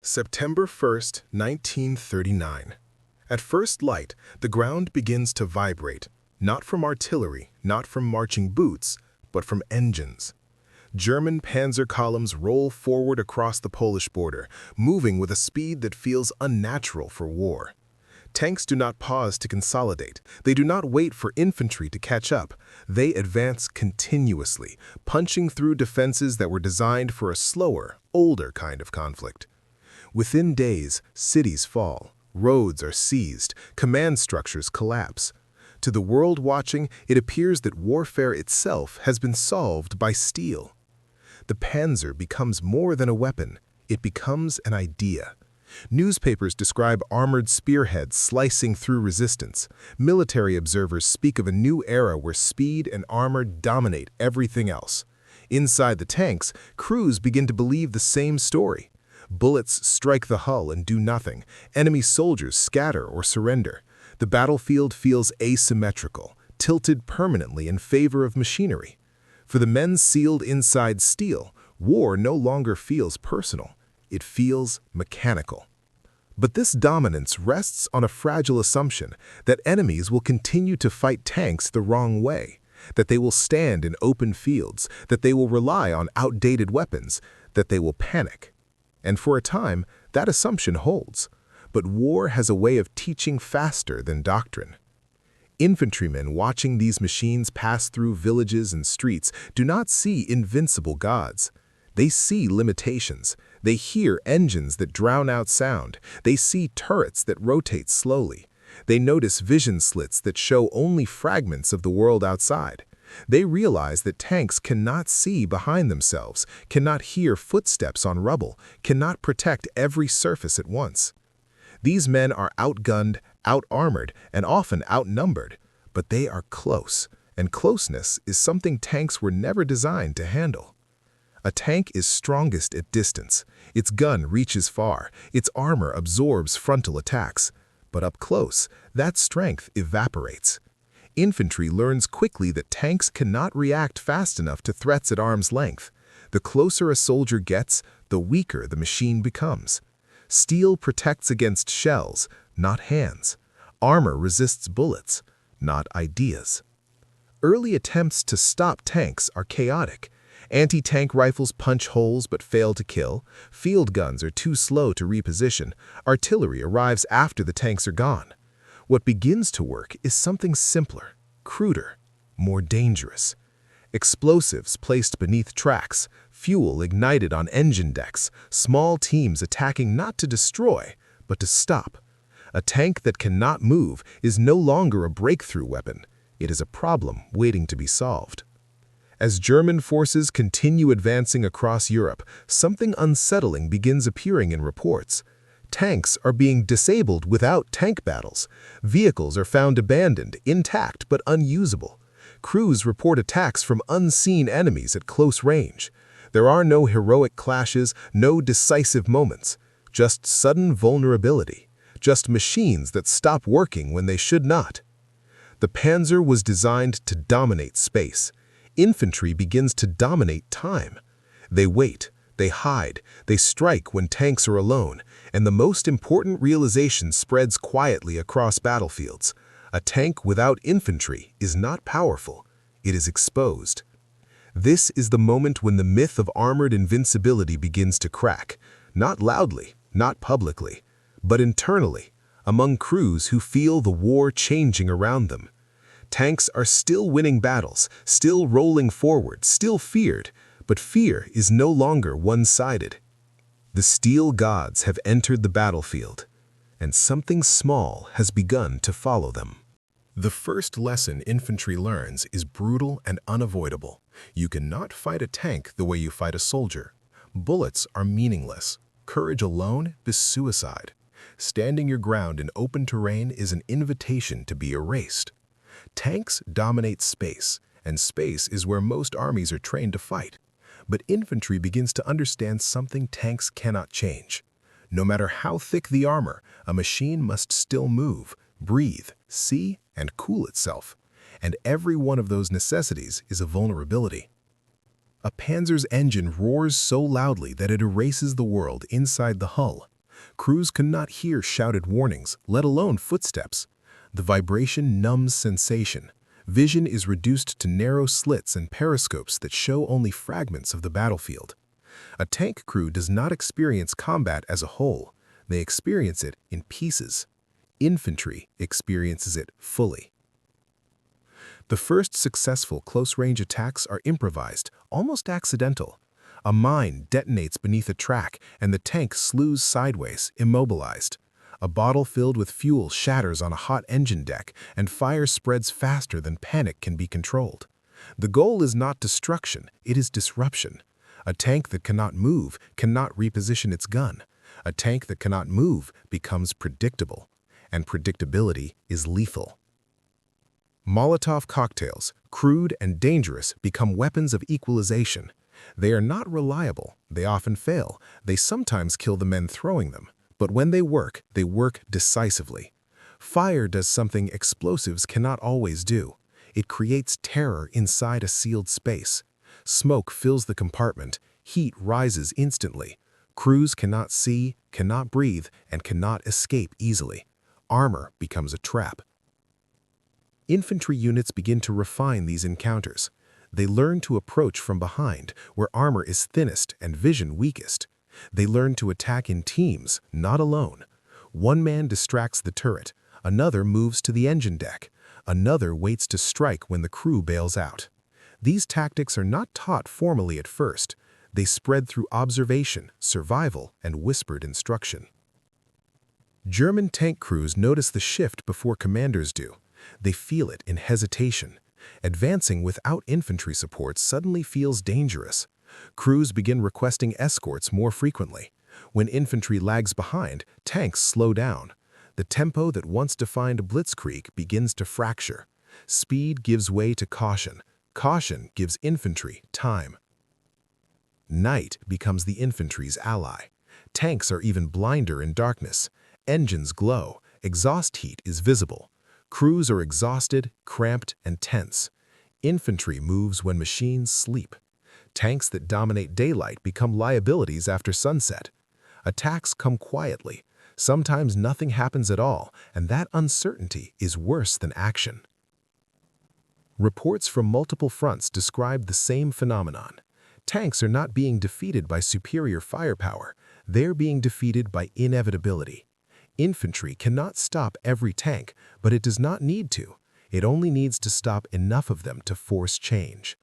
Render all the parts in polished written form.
September 1st, 1939. At first light, the ground begins to vibrate, not from artillery, not from marching boots, but from engines. German Panzer columns roll forward across the Polish border, moving with a speed that feels unnatural for war. Tanks do not pause to consolidate. They do not wait for infantry to catch up. They advance continuously, punching through defenses that were designed for a slower, older kind of conflict. Within days, cities fall, roads are seized, command structures collapse. To the world watching, it appears that warfare itself has been solved by steel. The Panzer becomes more than a weapon. It becomes an idea. Newspapers describe armored spearheads slicing through resistance. Military observers speak of a new era where speed and armor dominate everything else. Inside the tanks, crews begin to believe the same story. Bullets strike the hull and do nothing. Enemy soldiers scatter or surrender. The battlefield feels asymmetrical, tilted permanently in favor of machinery. For the men sealed inside steel, war no longer feels personal. It feels mechanical. But this dominance rests on a fragile assumption that enemies will continue to fight tanks the wrong way, that they will stand in open fields, that they will rely on outdated weapons, that they will panic. And for a time, that assumption holds. But war has a way of teaching faster than doctrine. Infantrymen watching these machines pass through villages and streets do not see invincible gods. They see limitations. They hear engines that drown out sound. They see turrets that rotate slowly. They notice vision slits that show only fragments of the world outside. They realize that tanks cannot see behind themselves, cannot hear footsteps on rubble, cannot protect every surface at once. These men are outgunned, out-armored, and often outnumbered, but they are close, and closeness is something tanks were never designed to handle. A tank is strongest at distance. Its gun reaches far. Its armor absorbs frontal attacks. But up close, that strength evaporates. Infantry learns quickly that tanks cannot react fast enough to threats at arm's length. The closer a soldier gets, the weaker the machine becomes. Steel protects against shells, not hands. Armor resists bullets, not ideas. Early attempts to stop tanks are chaotic. Anti-tank rifles punch holes but fail to kill. Field guns are too slow to reposition. Artillery arrives after the tanks are gone. What begins to work is something simpler, cruder, more dangerous. Explosives placed beneath tracks, fuel ignited on engine decks, small teams attacking not to destroy, but to stop. A tank that cannot move is no longer a breakthrough weapon. It is a problem waiting to be solved. As German forces continue advancing across Europe, something unsettling begins appearing in reports. Tanks are being disabled without tank battles. Vehicles are found abandoned, intact but unusable. Crews report attacks from unseen enemies at close range. There are no heroic clashes, no decisive moments, just sudden vulnerability, just machines that stop working when they should not. The Panzer was designed to dominate space. Infantry begins to dominate time. They wait, they hide, they strike when tanks are alone, and the most important realization spreads quietly across battlefields. A tank without infantry is not powerful, it is exposed. This is the moment when the myth of armored invincibility begins to crack, not loudly, not publicly, but internally, among crews who feel the war changing around them. Tanks are still winning battles, still rolling forward, still feared, but fear is no longer one-sided. The steel gods have entered the battlefield, and something small has begun to follow them. The first lesson infantry learns is brutal and unavoidable. You cannot fight a tank the way you fight a soldier. Bullets are meaningless. Courage alone is suicide. Standing your ground in open terrain is an invitation to be erased. Tanks dominate space, and space is where most armies are trained to fight. But infantry begins to understand something tanks cannot change. No matter how thick the armor, a machine must still move, breathe, see, and cool itself. And every one of those necessities is a vulnerability. A Panzer's engine roars so loudly that it erases the world inside the hull. Crews could not hear shouted warnings, let alone footsteps. The vibration numbs sensation. Vision is reduced to narrow slits and periscopes that show only fragments of the battlefield. A tank crew does not experience combat as a whole. They experience it in pieces. Infantry experiences it fully. The first successful close-range attacks are improvised, almost accidental. A mine detonates beneath a track, and the tank slews sideways, immobilized. A bottle filled with fuel shatters on a hot engine deck, and fire spreads faster than panic can be controlled. The goal is not destruction, it is disruption. A tank that cannot move cannot reposition its gun. A tank that cannot move becomes predictable, and predictability is lethal. Molotov cocktails, crude and dangerous, become weapons of equalization. They are not reliable, they often fail, they sometimes kill the men throwing them. But when they work decisively. Fire does something explosives cannot always do. It creates terror inside a sealed space. Smoke fills the compartment, heat rises instantly. Crews cannot see, cannot breathe, and cannot escape easily. Armor becomes a trap. Infantry units begin to refine these encounters. They learn to approach from behind, where armor is thinnest and vision weakest. They learn to attack in teams, not alone. One man distracts the turret, another moves to the engine deck, another waits to strike when the crew bails out. These tactics are not taught formally at first. They spread through observation, survival, and whispered instruction. German tank crews notice the shift before commanders do. They feel it in hesitation. Advancing without infantry support suddenly feels dangerous. Crews begin requesting escorts more frequently. When infantry lags behind, tanks slow down. The tempo that once defined blitzkrieg begins to fracture. Speed gives way to caution. Caution gives infantry time. Night becomes the infantry's ally. Tanks are even blinder in darkness. Engines glow. Exhaust heat is visible. Crews are exhausted, cramped, and tense. Infantry moves when machines sleep. Tanks that dominate daylight become liabilities after sunset. Attacks come quietly. Sometimes nothing happens at all, and that uncertainty is worse than action. Reports from multiple fronts describe the same phenomenon. Tanks are not being defeated by superior firepower. They're being defeated by inevitability. Infantry cannot stop every tank, but it does not need to. It only needs to stop enough of them to force change.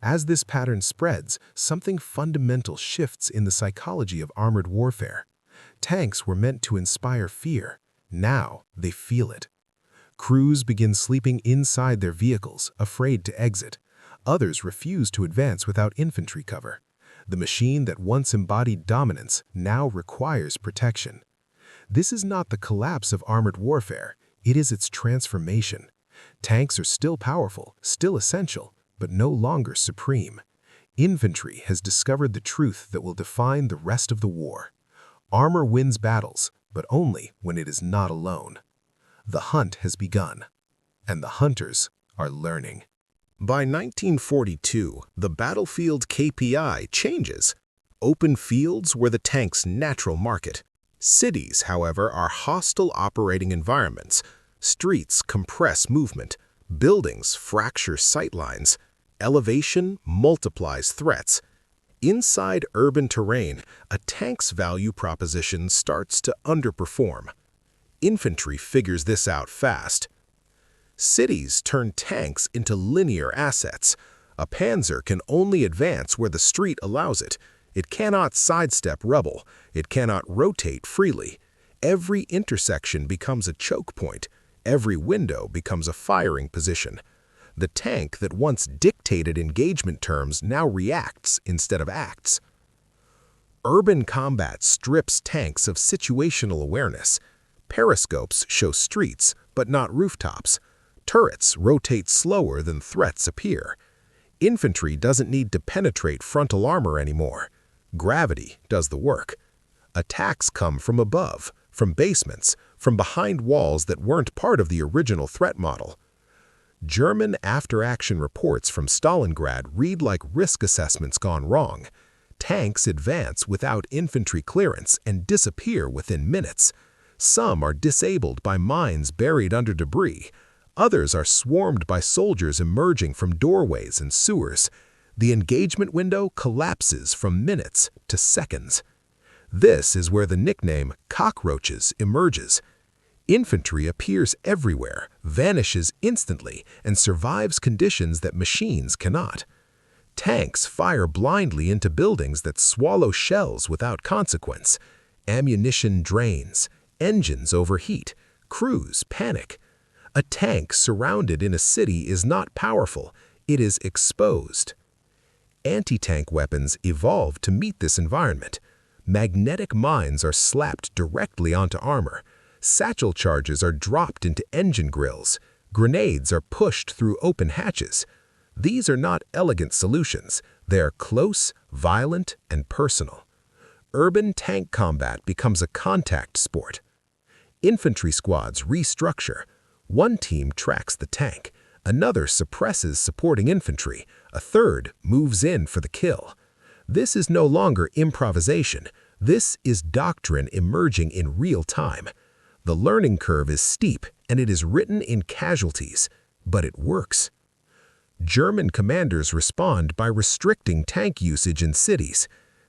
As this pattern spreads, something fundamental shifts in the psychology of armored warfare. Tanks were meant to inspire fear. Now they feel it. Crews begin sleeping inside their vehicles, afraid to exit. Others refuse to advance without infantry cover. The machine that once embodied dominance now requires protection. This is not the collapse of armored warfare. It is its transformation. Tanks are still powerful, still essential, but no longer supreme. Infantry has discovered the truth that will define the rest of the war. Armor wins battles, but only when it is not alone. The hunt has begun, and the hunters are learning. By 1942, the battlefield KPI changes. Open fields were the tank's natural market. Cities, however, are hostile operating environments. Streets compress movement. Buildings fracture sightlines. Elevation multiplies threats. Inside urban terrain, a tank's value proposition starts to underperform. Infantry figures this out fast. Cities turn tanks into linear assets. A panzer can only advance where the street allows it. It cannot sidestep rubble. It cannot rotate freely. Every intersection becomes a choke point. Every window becomes a firing position. The tank that once dictated engagement terms now reacts instead of acts. Urban combat strips tanks of situational awareness. Periscopes show streets, but not rooftops. Turrets rotate slower than threats appear. Infantry doesn't need to penetrate frontal armor anymore. Gravity does the work. Attacks come from above, from basements, from behind walls that weren't part of the original threat model. German after-action reports from Stalingrad read like risk assessments gone wrong. Tanks advance without infantry clearance and disappear within minutes. Some are disabled by mines buried under debris. Others are swarmed by soldiers emerging from doorways and sewers. The engagement window collapses from minutes to seconds. This is where the nickname Cockroaches emerges. Infantry appears everywhere, vanishes instantly, and survives conditions that machines cannot. Tanks fire blindly into buildings that swallow shells without consequence. Ammunition drains, engines overheat, crews panic. A tank surrounded in a city is not powerful, it is exposed. Anti-tank weapons evolved to meet this environment. Magnetic mines are slapped directly onto armor. Satchel charges are dropped into engine grills. Grenades are pushed through open hatches. These are not elegant solutions. They are close, violent, and personal. Urban tank combat becomes a contact sport. Infantry squads restructure. One team tracks the tank. Another suppresses supporting infantry. A third moves in for the kill. This is no longer improvisation. This is doctrine emerging in real time. The learning curve is steep, and it is written in casualties, but it works. German commanders respond by restricting tank usage in cities.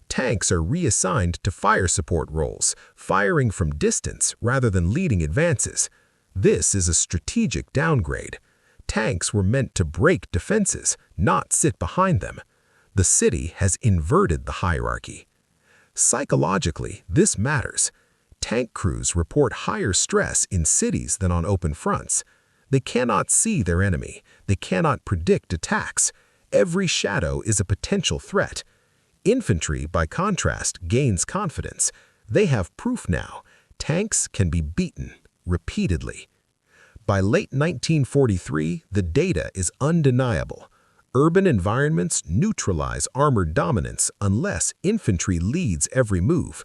Tanks are reassigned to fire support roles, firing from distance rather than leading advances. This is a strategic downgrade. Tanks were meant to break defenses, not sit behind them. The city has inverted the hierarchy. Psychologically, this matters. Tank crews report higher stress in cities than on open fronts. They cannot see their enemy. They cannot predict attacks. Every shadow is a potential threat. Infantry, by contrast, gains confidence. They have proof now. Tanks can be beaten repeatedly. By late 1943, the data is undeniable. Urban environments neutralize armored dominance unless infantry leads every move.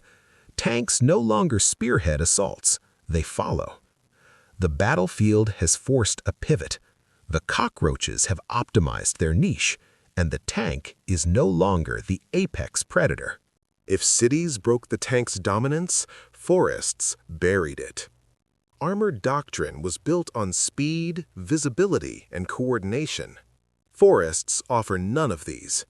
Tanks no longer spearhead assaults. They follow. The battlefield has forced a pivot. The cockroaches have optimized their niche, and the tank is no longer the apex predator. If cities broke the tank's dominance, forests buried it. Armored doctrine was built on speed, visibility, and coordination. Forests offer none of these.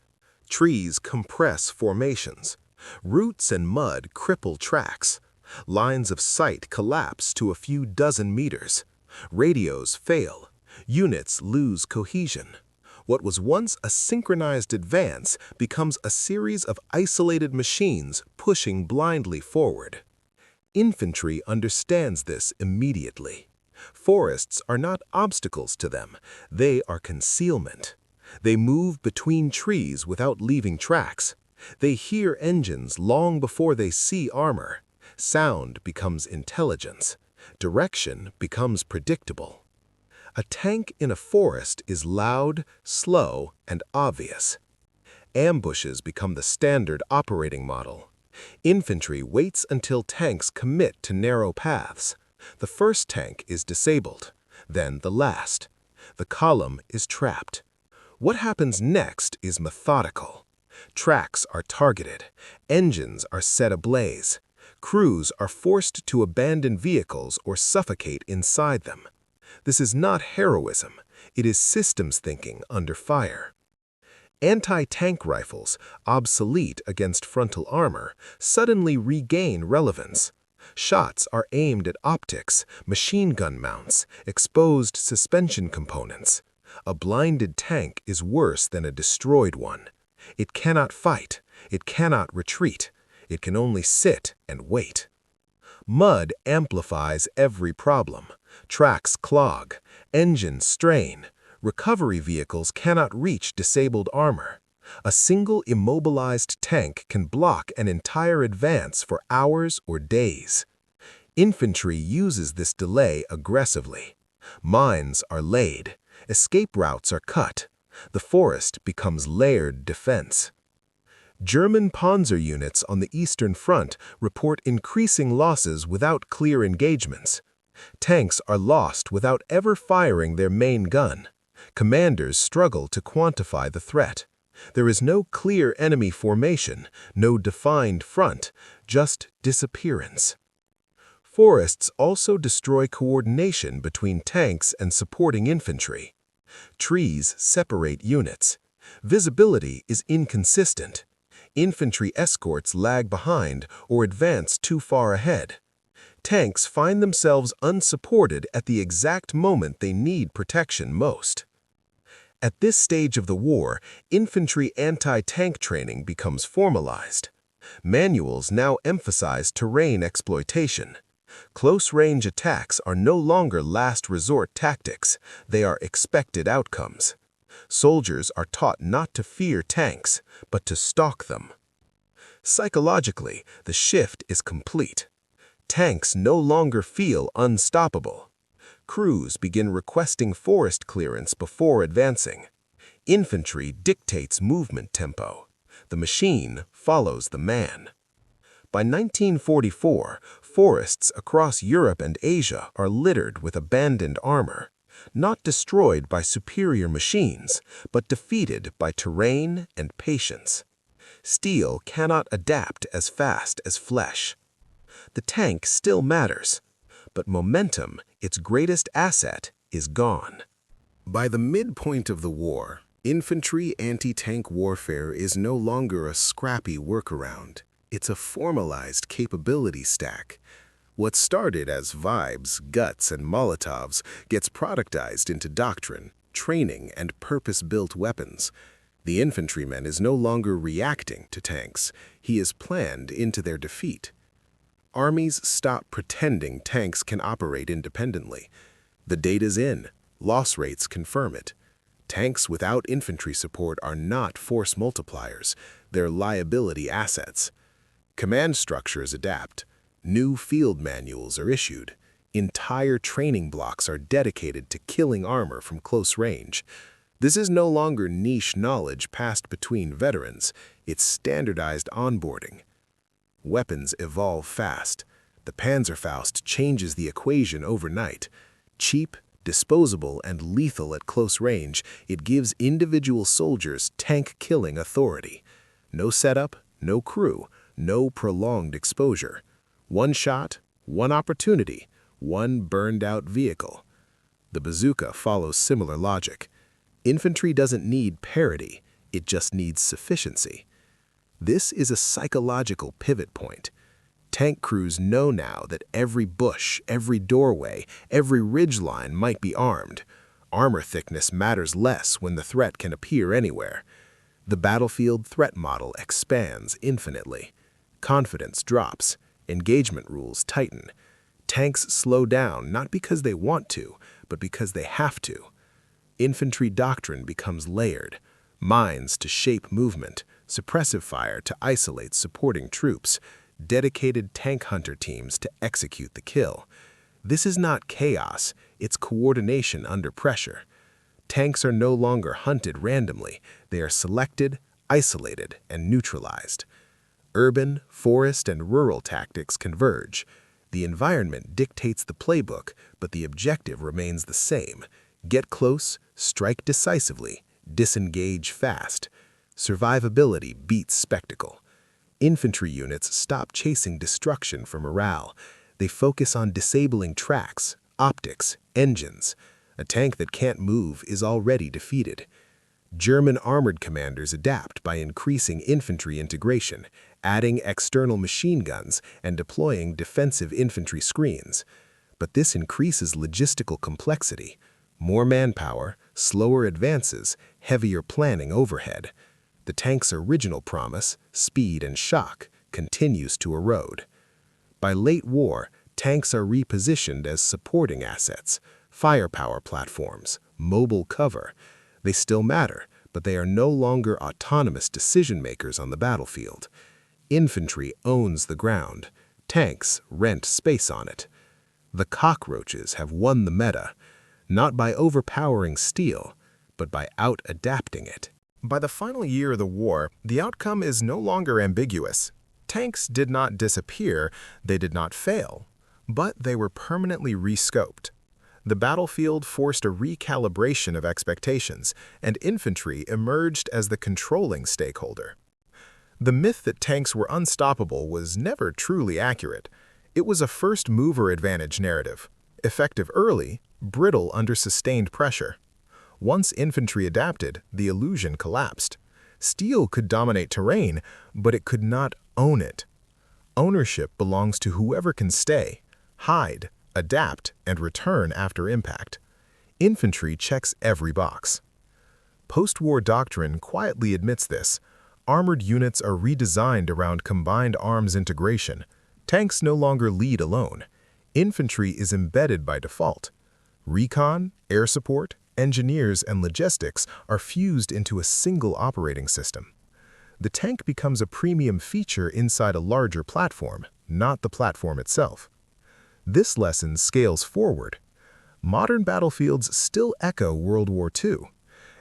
Trees compress formations. Roots and mud cripple tracks. Lines of sight collapse to a few dozen meters. Radios fail. Units lose cohesion. What was once a synchronized advance becomes a series of isolated machines pushing blindly forward. Infantry understands this immediately. Forests are not obstacles to them. They are concealment. They move between trees without leaving tracks. They hear engines long before they see armor. Sound becomes intelligence. Direction becomes predictable. A tank in a forest is loud, slow, and obvious. Ambushes become the standard operating model. Infantry waits until tanks commit to narrow paths. The first tank is disabled, then the last. The column is trapped. What happens next is methodical. Tracks are targeted. Engines are set ablaze. Crews are forced to abandon vehicles or suffocate inside them. This is not heroism. It is systems thinking under fire. Anti-tank rifles, obsolete against frontal armor, suddenly regain relevance. Shots are aimed at optics, machine gun mounts, exposed suspension components. A blinded tank is worse than a destroyed one. It cannot fight. It cannot retreat. It can only sit and wait. Mud amplifies every problem. Tracks clog. Engines strain. Recovery vehicles cannot reach disabled armor. A single immobilized tank can block an entire advance for hours or days. Infantry uses this delay aggressively. Mines are laid. Escape routes are cut. The forest becomes layered defense. German Panzer units on the Eastern Front report increasing losses without clear engagements. Tanks are lost without ever firing their main gun. Commanders struggle to quantify the threat. There is no clear enemy formation, no defined front, just disappearance. Forests also destroy coordination between tanks and supporting infantry. Trees separate units. Visibility is inconsistent. Infantry escorts lag behind or advance too far ahead. Tanks find themselves unsupported at the exact moment they need protection most. At this stage of the war, infantry anti-tank training becomes formalized. Manuals now emphasize terrain exploitation. Close-range attacks are no longer last resort tactics, they are expected outcomes. Soldiers are taught not to fear tanks, but to stalk them. Psychologically, the shift is complete. Tanks no longer feel unstoppable. Crews begin requesting forest clearance before advancing. Infantry dictates movement tempo. The machine follows the man. By 1944, forests across Europe and Asia are littered with abandoned armor, not destroyed by superior machines, but defeated by terrain and patience. Steel cannot adapt as fast as flesh. The tank still matters, but momentum, its greatest asset, is gone. By the midpoint of the war, infantry anti-tank warfare is no longer a scrappy workaround. It's a formalized capability stack. What started as vibes, guts, and Molotovs gets productized into doctrine, training, and purpose-built weapons. The infantryman is no longer reacting to tanks. He is planned into their defeat. Armies stop pretending tanks can operate independently. The data's in. Loss rates confirm it. Tanks without infantry support are not force multipliers. They're liability assets. Command structures adapt. New field manuals are issued. Entire training blocks are dedicated to killing armor from close range. This is no longer niche knowledge passed between veterans. It's standardized onboarding. Weapons evolve fast. The Panzerfaust changes the equation overnight. Cheap, disposable, and lethal at close range, it gives individual soldiers tank-killing authority. No setup, no crew, no prolonged exposure. One shot, one opportunity, one burned-out vehicle. The bazooka follows similar logic. Infantry doesn't need parity, it just needs sufficiency. This is a psychological pivot point. Tank crews know now that every bush, every doorway, every ridgeline might be armed. Armor thickness matters less when the threat can appear anywhere. The battlefield threat model expands infinitely. Confidence drops. Engagement rules tighten. Tanks slow down not because they want to, but because they have to. Infantry doctrine becomes layered. Mines to shape movement, suppressive fire to isolate supporting troops, dedicated tank hunter teams to execute the kill. This is not chaos, it's coordination under pressure. Tanks are no longer hunted randomly, they are selected, isolated, and neutralized. Urban, forest, and rural tactics converge. The environment dictates the playbook, but the objective remains the same. Get close, strike decisively, disengage fast. Survivability beats spectacle. Infantry units stop chasing destruction for morale. They focus on disabling tracks, optics, engines. A tank that can't move is already defeated. German armored commanders adapt by increasing infantry integration, adding external machine guns, and deploying defensive infantry screens. But this increases logistical complexity. More manpower, slower advances, heavier planning overhead. The tank's original promise, speed and shock, continues to erode. By late war, tanks are repositioned as supporting assets, firepower platforms, mobile cover. They still matter, but they are no longer autonomous decision-makers on the battlefield. Infantry owns the ground. Tanks rent space on it. The Cockroaches have won the meta, not by overpowering steel, but by out-adapting it. By the final year of the war, the outcome is no longer ambiguous. Tanks did not disappear, they did not fail, but they were permanently rescoped. The battlefield forced a recalibration of expectations, and infantry emerged as the controlling stakeholder. The myth that tanks were unstoppable was never truly accurate. It was a first-mover advantage narrative, effective early, brittle under sustained pressure. Once infantry adapted, the illusion collapsed. Steel could dominate terrain, but it could not own it. Ownership belongs to whoever can stay, hide, adapt, and return after impact. Infantry checks every box. Post-war doctrine quietly admits this. Armored units are redesigned around combined arms integration. Tanks no longer lead alone. Infantry is embedded by default. Recon, air support, engineers, and logistics are fused into a single operating system. The tank becomes a premium feature inside a larger platform, not the platform itself. This lesson scales forward. Modern battlefields still echo World War II.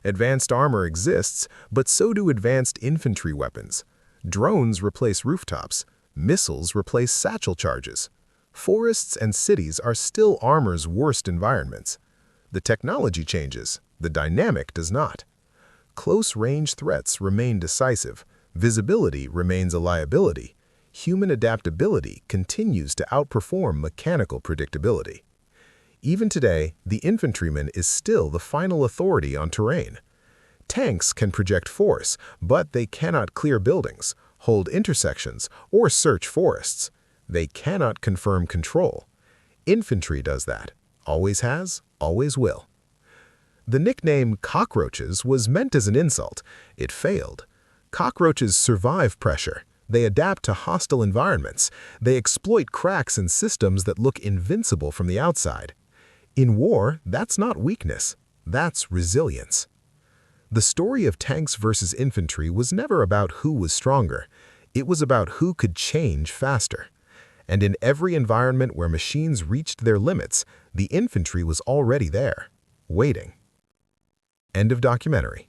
Advanced armor exists, but so do advanced infantry weapons. Drones replace rooftops. Missiles replace satchel charges. Forests and cities are still armor's worst environments. The technology changes, the dynamic does not. Close-range threats remain decisive. Visibility remains a liability. Human adaptability continues to outperform mechanical predictability. Even today, the infantryman is still the final authority on terrain. Tanks can project force, but they cannot clear buildings, hold intersections, or search forests. They cannot confirm control. Infantry does that. Always has, always will. The nickname Cockroaches was meant as an insult. It failed. Cockroaches survive pressure. They adapt to hostile environments. They exploit cracks in systems that look invincible from the outside. In war, that's not weakness. That's resilience. The story of tanks versus infantry was never about who was stronger. It was about who could change faster. And in every environment where machines reached their limits, the infantry was already there, waiting. End of documentary.